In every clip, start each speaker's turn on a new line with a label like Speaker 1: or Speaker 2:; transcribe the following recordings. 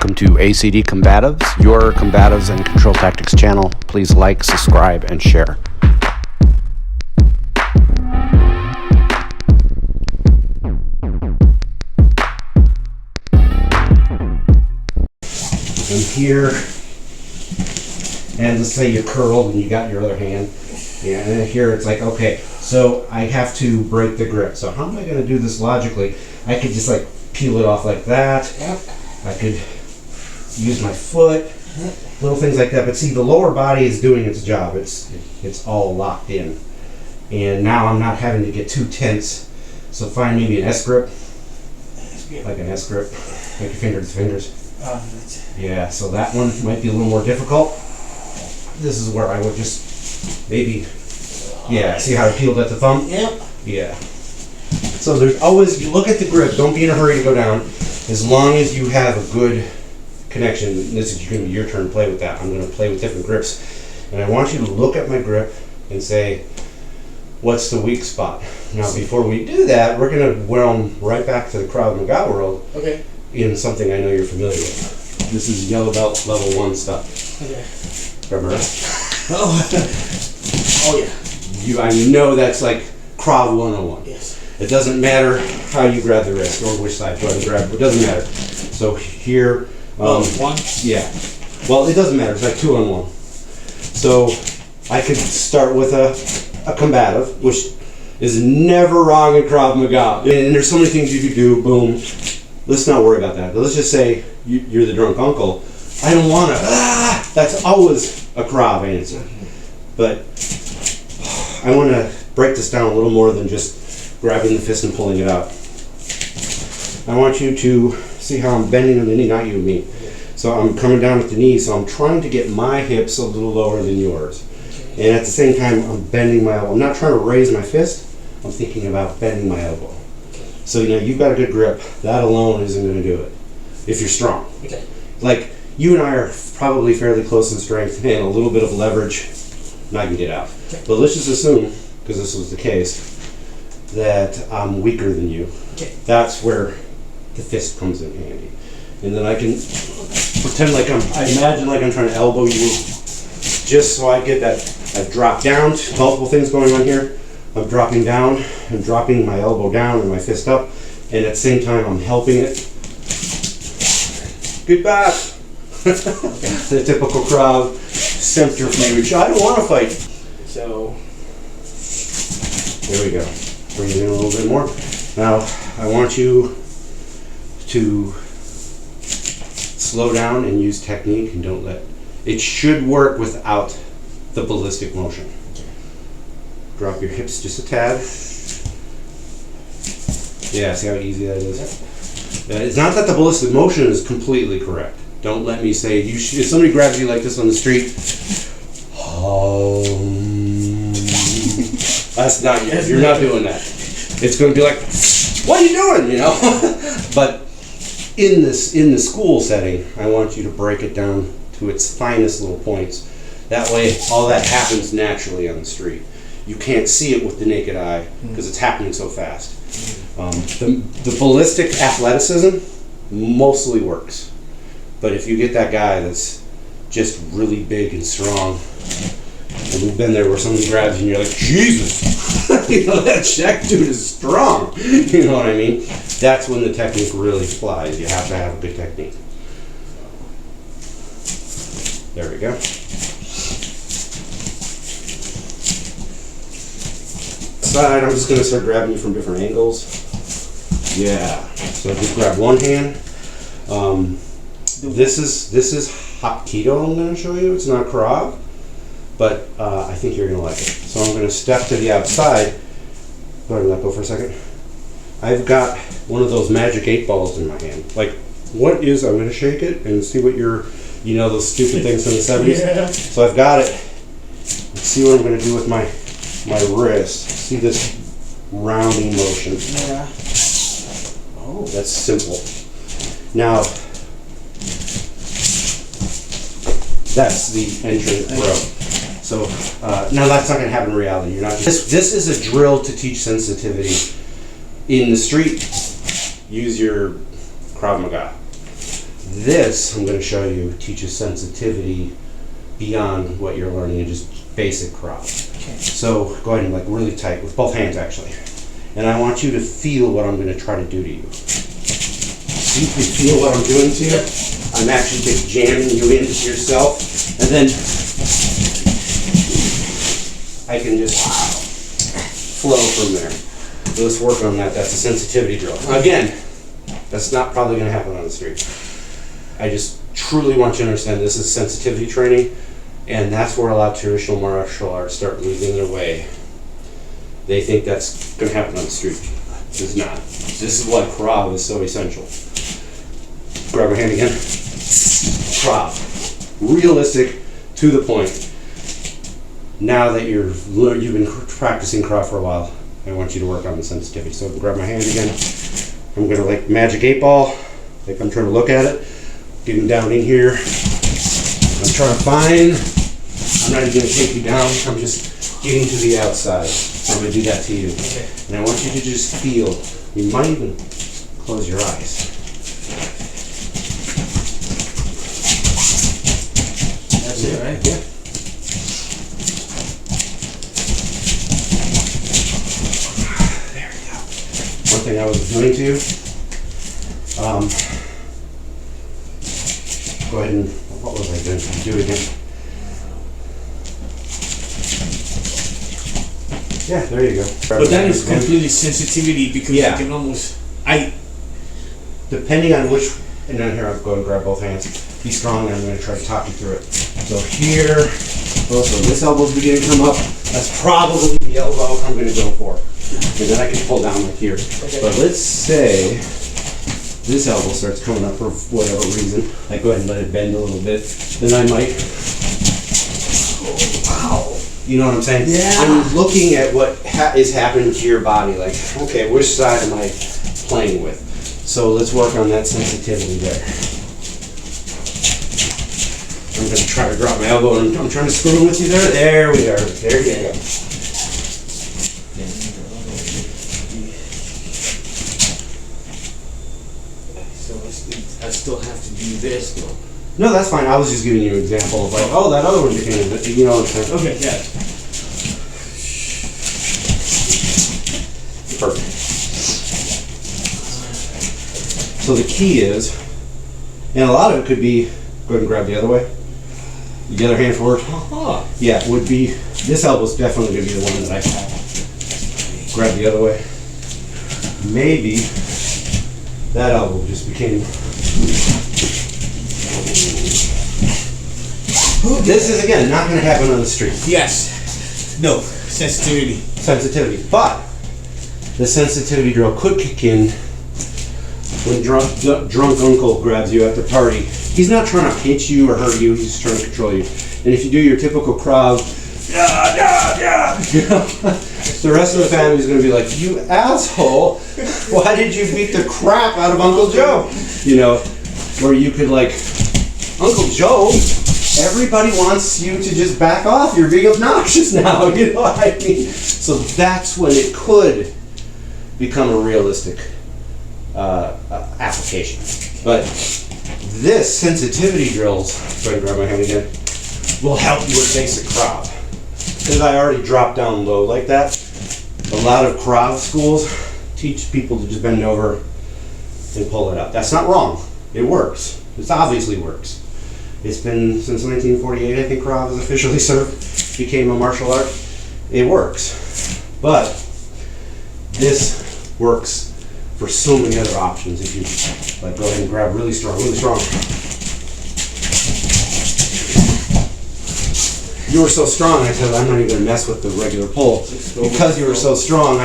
Speaker 1: welcome to ACD-Combatives, your combatives and control tactics channel. Please like, subscribe, and share. And here, and let's say you curled and you got your other hand. Yeah, and then here it's like, okay, so I have to break the grip. So how am I going to do this logically? I could just like peel it off like that.
Speaker 2: Yep.
Speaker 1: I could use my foot, little things like that. But see, the lower body is doing its job. It's all locked in. And now I'm not having to get too tense. So find maybe an S grip, like an S grip. Make your finger to fingers. Yeah, so that one might be a little more difficult. This is where I would just maybe, yeah, see how I peeled at the thumb?
Speaker 2: Yep.
Speaker 1: Yeah. So there's always, you look at the grip, don't be in a hurry to go down. As long as you have a good connection, this is going to be your turn to play with that. I'm going to play with different grips. And I want you to look at my grip and say, what's the weak spot? Now before we do that, we're going to realm right back to the Krav Maga world.
Speaker 2: Okay.
Speaker 1: In something I know you're familiar with. This is yellow belt level 1 stuff.
Speaker 2: Okay.
Speaker 1: Remember?
Speaker 2: Oh yeah.
Speaker 1: I know that's like Krav 101.
Speaker 2: Yes. It
Speaker 1: doesn't matter how you grab the wrist or which side you grab. It doesn't matter. So here.
Speaker 2: One.
Speaker 1: Yeah. Well, it doesn't matter. It's like 2 on 1. So I could start with a combative, which is never wrong in Krav Maga. And there's so many things you could do. Boom. Let's not worry about that. But let's just say you're the drunk uncle. I don't want to. That's always a Krav answer. But I want to break this down a little more than just grabbing the fist and pulling it out. I want you to see how I'm bending on the knee, not you, me. So I'm coming down at the knee, so I'm trying to get my hips a little lower than yours. And at the same time, I'm bending my elbow. I'm not trying to raise my fist. I'm thinking about bending my elbow. So, you've got a good grip. That alone isn't going to do it if you're strong.
Speaker 2: Okay.
Speaker 1: Like, you and I are probably fairly close in strength and a little bit of leverage, and I can get out.
Speaker 2: Okay.
Speaker 1: But let's just assume, because this was the case, that I'm weaker than you.
Speaker 2: Okay.
Speaker 1: That's where the fist comes in handy. And then I can pretend like I imagine like I'm trying to elbow you, just so I get that, I drop down, multiple things going on here. I'm dropping down, I'm dropping my elbow down and my fist up, and at the same time I'm helping it. Get back! The typical Krav centrifuge. I don't want to fight.
Speaker 2: So
Speaker 1: there we go. Bring it in a little bit more. Now I want you to slow down and use technique, and don't let it should work without the ballistic motion. Drop your hips just a tad. Yeah, see how easy that is? It's not that the ballistic motion is completely correct. Don't let me say, if somebody grabs you like this on the street, that's not you. You're not doing that. It's going to be like, what are you doing, But in the school setting, I want you to break it down to its finest little points. That way, all that happens naturally on the street. You can't see it with the naked eye because it's happening so fast. The ballistic athleticism mostly works. But if you get that guy that's just really big and strong, and we've been there where somebody grabs you and you're like, Jesus, that dude is strong. You know what I mean? That's when the technique really flies. You have to have a good technique. There we go. Side, I'm just going to start grabbing you from different angles. Yeah. So just grab one hand. This is Hapkido I'm going to show you. It's not Krav, but I think you're going to like it. So I'm going to step to the outside. Go ahead and let go for a second. I've got one of those magic 8 balls in my hand. Like, what is, I'm going to shake it and see what those stupid things from the 70s.
Speaker 2: Yeah.
Speaker 1: So I've got it. Let's see what I'm going to do with my wrist. See this rounding motion?
Speaker 2: Yeah.
Speaker 1: Oh, that's simple. Now, that's the entrance throw. So now that's not going to happen in reality. You're not. This is a drill to teach sensitivity. In the street, use your Krav Maga. This, I'm going to show you, teaches sensitivity beyond what you're learning in just basic Krav.
Speaker 2: Okay.
Speaker 1: So go ahead and like really tight with both hands actually. And I want you to feel what I'm going to try to do to you. See if you feel what I'm doing to you? I'm actually just jamming you into yourself, and then I can just flow from there. So let's work on that. That's a sensitivity drill. Again, that's not probably going to happen on the street. I just truly want you to understand this is sensitivity training, and that's where a lot of traditional martial arts start losing their way. They think that's going to happen on the street. It's not. This is why Krav is so essential. Grab my hand again. Krav. Realistic, to the point. Now that you've been practicing Krav for a while, I want you to work on the sensitivity. So grab my hand again. I'm going to like magic 8-ball, like I'm trying to look at it. Getting down in here. I'm trying to find. I'm not even going to take you down. I'm just getting to the outside. I'm going to do that to you.
Speaker 2: Okay.
Speaker 1: And I want you to just feel. You might even close your eyes.
Speaker 2: That's it, right?
Speaker 1: Yeah. There we go. One thing I was doing to you. Go ahead and, what was I doing? Do it again. Yeah, there you go.
Speaker 2: But that is completely sensitivity because
Speaker 1: Yeah.
Speaker 2: you can almost,
Speaker 1: Depending on which, and then here I'll go and grab both hands. Be strong, and I'm going to try to talk you through it. So here, also this elbow's beginning to come up. That's probably the elbow I'm going to go for. And then I can pull down like here.
Speaker 2: Okay.
Speaker 1: But let's say this elbow starts coming up for whatever reason. I go ahead and let it bend a little bit. Then I might, wow. You know what I'm saying?
Speaker 2: Yeah.
Speaker 1: I'm looking at what is happening to your body. Like, okay, which side am I playing with? So let's work on that sensitivity there. I'm going to try to drop my elbow, and I'm trying to screw with you there. There we are. There you go.
Speaker 2: So I still have to do this though.
Speaker 1: No, that's fine. I was just giving you an example of like, oh, that other one became, you know what I'm saying?
Speaker 2: Okay, yeah.
Speaker 1: Perfect. So the key is, and a lot of it could be, go ahead and grab the other way. The other hand forward. Yeah, would be, this elbow's definitely going to be the one that I grab the other way. Maybe that elbow just became. This is, again, not going to happen on the street.
Speaker 2: Yes. No. Sensitivity.
Speaker 1: Sensitivity. But the sensitivity drill could kick in when drunk uncle grabs you at the party. He's not trying to hit you or hurt you, he's just trying to control you. And if you do your typical Krav, you know, the rest of the family is going to be like, you asshole, why did you beat the crap out of Uncle Joe? You know, where you could like, Uncle Joe, everybody wants you to just back off, you're being obnoxious now, you know what I mean? So that's when it could become a realistic application. But this sensitivity drills, go ahead and grab my hand again, will help you with basic Krav. Because I already dropped down low like that. A lot of Krav schools teach people to just bend over and pull it up. That's not wrong. It works. It obviously works. It's been since 1948, I think Krav is officially became a martial art. It works. But this works for so many other options. If you like, go ahead and grab really strong, really strong. You were so strong, I said, I'm not even going to mess with the regular pull. Because you were so strong,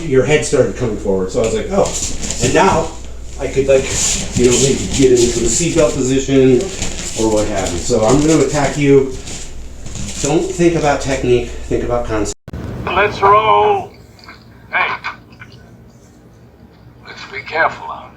Speaker 1: your head started coming forward. So I was like, oh. And now, I could like, you know, maybe get into the seatbelt position or what have you. So I'm going to attack you. Don't think about technique, think about concept.
Speaker 3: Let's roll. Hey, let's be careful out.